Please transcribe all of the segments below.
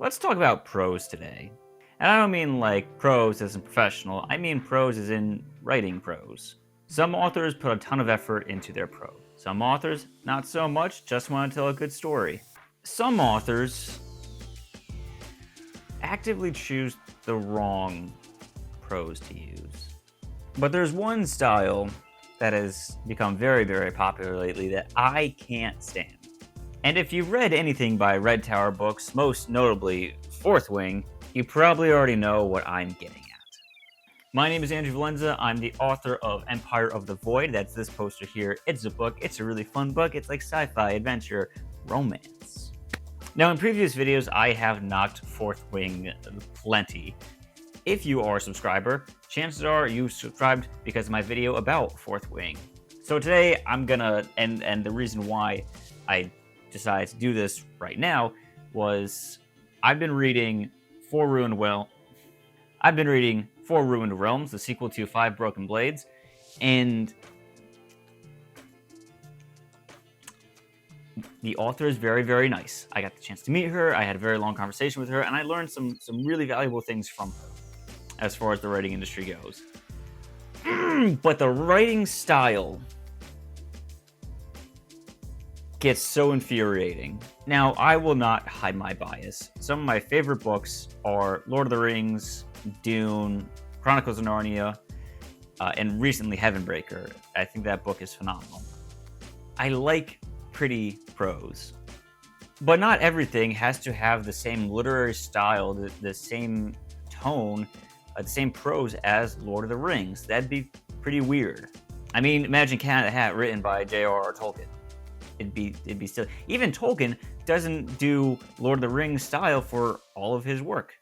Let's talk about prose today. And I don't mean like prose as in professional, I mean prose as in writing prose. Some authors put a ton of effort into their prose. Some authors, not so much, just want to tell a good story. Some authors actively choose the wrong prose to use. But there's one style that has become very, very popular lately that I can't stand. And if you've read anything by Red Tower Books, most notably Fourth Wing, you probably already know what I'm getting at. My name is Andrew Valenza. I'm the author of Empire of the Void. That's this poster here. It's a book. It's a really fun book. It's like sci-fi, adventure, romance. Now, in previous videos, I have knocked Fourth Wing plenty. If you are a subscriber, chances are you subscribed because of my video about Fourth Wing. So today, I'm gonna, and the reason why I decided to do this right now was I've been reading Four Ruined Realms, the sequel to Five Broken Blades, and the author is very, very nice. I got the chance to meet her, I had a very long conversation with her, and I learned some really valuable things from her as far as the writing industry goes. But the writing style gets so infuriating. Now, I will not hide my bias. Some of my favorite books are Lord of the Rings, Dune, Chronicles of Narnia, and recently Heavenbreaker. I think that book is phenomenal. I like pretty prose. But not everything has to have the same literary style, the same tone, the same prose as Lord of the Rings. That'd be pretty weird. I mean, imagine Cat in the Hat written by J.R.R. Tolkien. It'd be still. Even Tolkien doesn't do Lord of the Rings style for all of his work.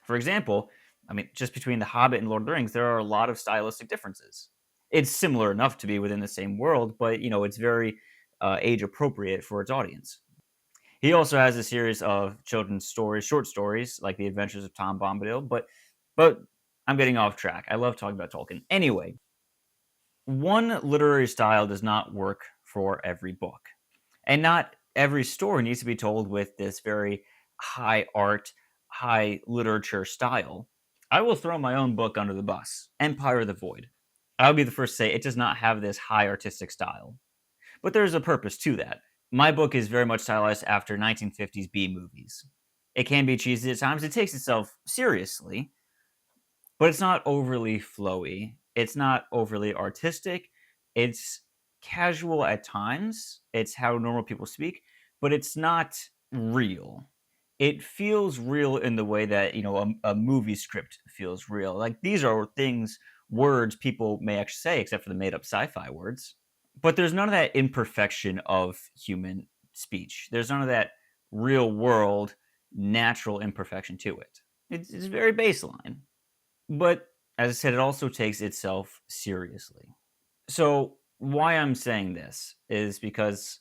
For example, I mean, just between The Hobbit and Lord of the Rings, there are a lot of stylistic differences. It's similar enough to be within the same world, but it's very age appropriate for its audience. He also has a series of children's stories, short stories, like The Adventures of Tom Bombadil. But I'm getting off track. I love talking about Tolkien. Anyway, one literary style does not work for every book. And not every story needs to be told with this very high art, high literature style. I will throw my own book under the bus, Empire of the Void. I'll be the first to say it does not have this high artistic style. But there's a purpose to that. My book is very much stylized after 1950s B movies. It can be cheesy at times. It takes itself seriously, but it's not overly flowy. It's not overly artistic. It's casual at times. It's how normal people speak, but it's not real. It feels real in the way that, a movie script feels real. Like, these are things, words people may actually say, except for the made up sci-fi words. But there's none of that imperfection of human speech. There's none of that real world, natural imperfection to it. It's very baseline. But as I said, it also takes itself seriously. So why I'm saying this is because,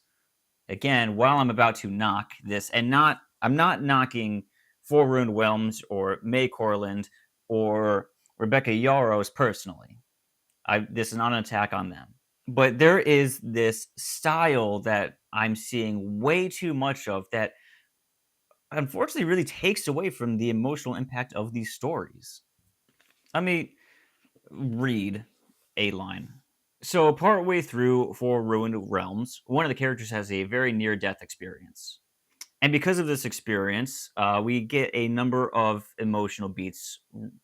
again, while I'm about to knock this, and I'm not knocking Four Ruined Realms or May Corland or Rebecca Yarros personally. This is not an attack on them. But there is this style that I'm seeing way too much of that unfortunately really takes away from the emotional impact of these stories. Let me read a line. So, partway through Four Ruined Realms, one of the characters has a very near-death experience. And because of this experience, we get a number of emotional beats,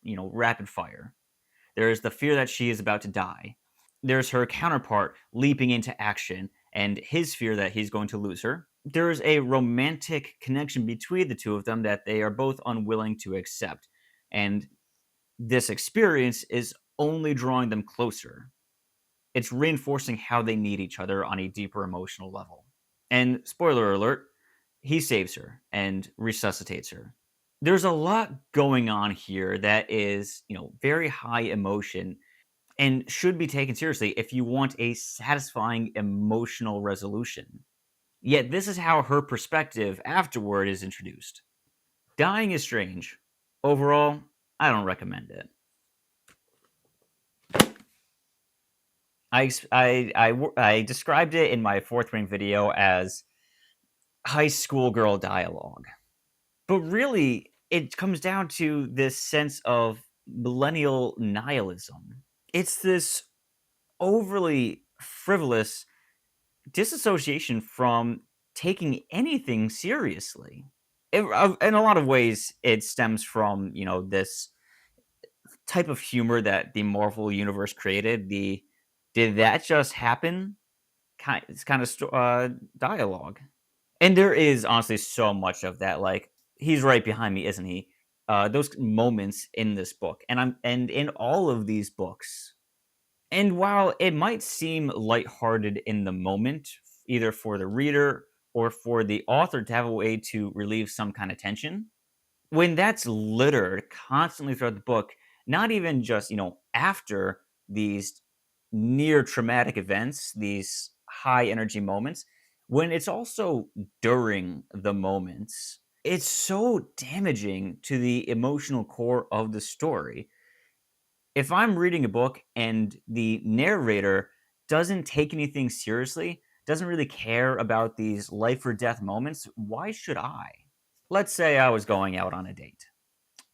rapid fire. There's the fear that she is about to die. There's her counterpart leaping into action and his fear that he's going to lose her. There's a romantic connection between the two of them that they are both unwilling to accept. And this experience is only drawing them closer. It's reinforcing how they need each other on a deeper emotional level. And spoiler alert, he saves her and resuscitates her. There's a lot going on here that is, very high emotion and should be taken seriously if you want a satisfying emotional resolution. Yet this is how her perspective afterward is introduced. Dying is strange. Overall, I don't recommend it. I described it in my Fourth Wing video as high school girl dialogue. But really, it comes down to this sense of millennial nihilism. It's this overly frivolous disassociation from taking anything seriously. In a lot of ways, it stems from, this type of humor that the Marvel universe created. The did that just happen? Kind of dialogue. And there is honestly so much of that. Like, he's right behind me, isn't he? Those moments in this book, and in all of these books. And while it might seem lighthearted in the moment, either for the reader or for the author to have a way to relieve some kind of tension, when that's littered constantly throughout the book, not even just, after these near traumatic events, these high energy moments, when it's also during the moments, it's so damaging to the emotional core of the story. If I'm reading a book and the narrator doesn't take anything seriously, doesn't really care about these life or death moments, why should I? Let's say I was going out on a date.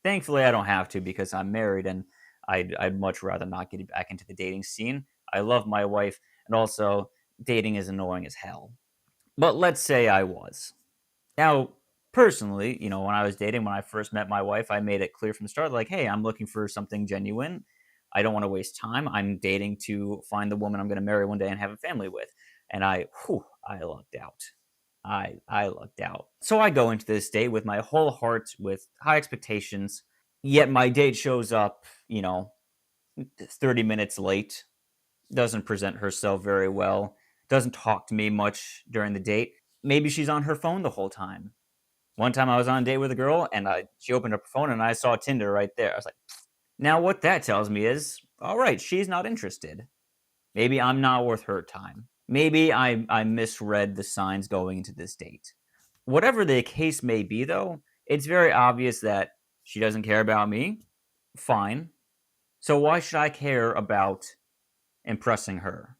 Thankfully, I don't have to because I'm married, and I'd much rather not get back into the dating scene. I love my wife, and also dating is annoying as hell. But let's say I was. Now, personally, when I was dating, when I first met my wife, I made it clear from the start, like, hey, I'm looking for something genuine. I don't want to waste time. I'm dating to find the woman I'm going to marry one day and have a family with. And I lucked out. I lucked out. So I go into this date with my whole heart, with high expectations. Yet my date shows up, 30 minutes late, doesn't present herself very well, doesn't talk to me much during the date. Maybe she's on her phone the whole time. One time I was on a date with a girl, and she opened up her phone and I saw Tinder right there. I was like, now what that tells me is, all right, she's not interested. Maybe I'm not worth her time. Maybe I misread the signs going into this date. Whatever the case may be, though, it's very obvious that she doesn't care about me. Fine. So why should I care about impressing her?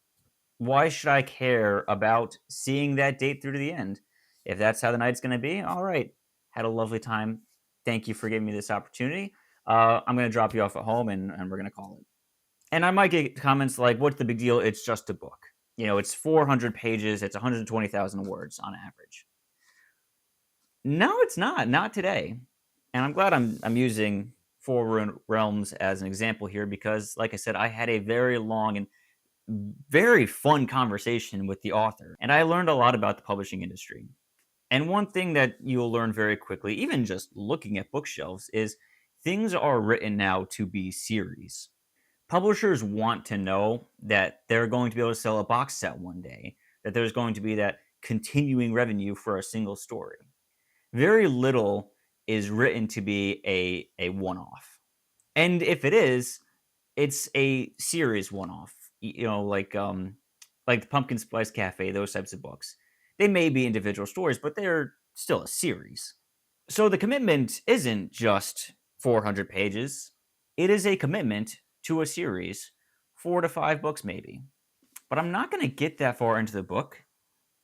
Why should I care about seeing that date through to the end? If that's how the night's going to be, all right. Had a lovely time. Thank you for giving me this opportunity. I'm going to drop you off at home, and we're going to call it. And I might get comments like, what's the big deal? It's just a book. It's 400 pages, it's 120,000 words on average. No, it's not. Not today. And I'm glad I'm using Four Realms as an example here because, like I said, I had a very long and very fun conversation with the author, and I learned a lot about the publishing industry. And one thing that you'll learn very quickly, even just looking at bookshelves, is things are written now to be series. Publishers want to know that they're going to be able to sell a box set one day, that there's going to be that continuing revenue for a single story. Very little is written to be a one-off. And if it is, it's a series one-off. Like the Pumpkin Spice Cafe, those types of books. They may be individual stories, but they're still a series. So the commitment isn't just 400 pages. It is a commitment to a series, 4 to 5 books maybe. But I'm not going to get that far into the book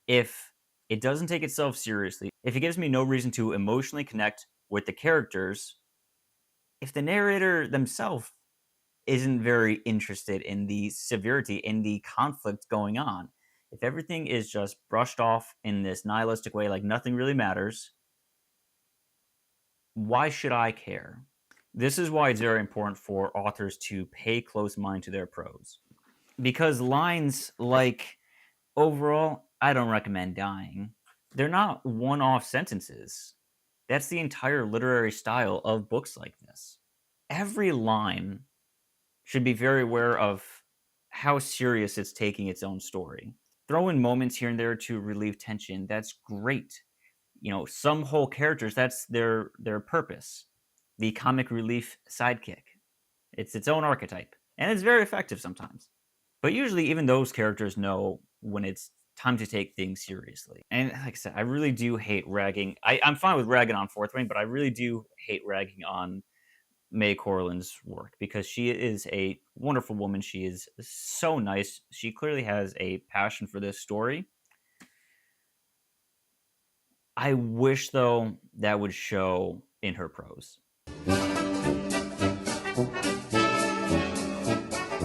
if it doesn't take itself seriously, if it gives me no reason to emotionally connect with the characters, if the narrator themselves isn't very interested in the severity, in the conflict going on, if everything is just brushed off in this nihilistic way, like nothing really matters, why should I care? This is why it's very important for authors to pay close mind to their prose. Because lines like, overall, I don't recommend dying, they're not one off sentences. That's the entire literary style of books like this. Every line should be very aware of how serious it's taking its own story. Throw in moments here and there to relieve tension. That's great. Some whole characters, that's their purpose. The comic relief sidekick. It's its own archetype, and it's very effective sometimes. But usually, even those characters know when it's time to take things seriously. And like I said, I really do hate ragging. I'm fine with ragging on Fourth Wing, but I really do hate ragging on May Corlin's work because she is a wonderful woman. She is so nice. She clearly has a passion for this story. I wish though that would show in her prose.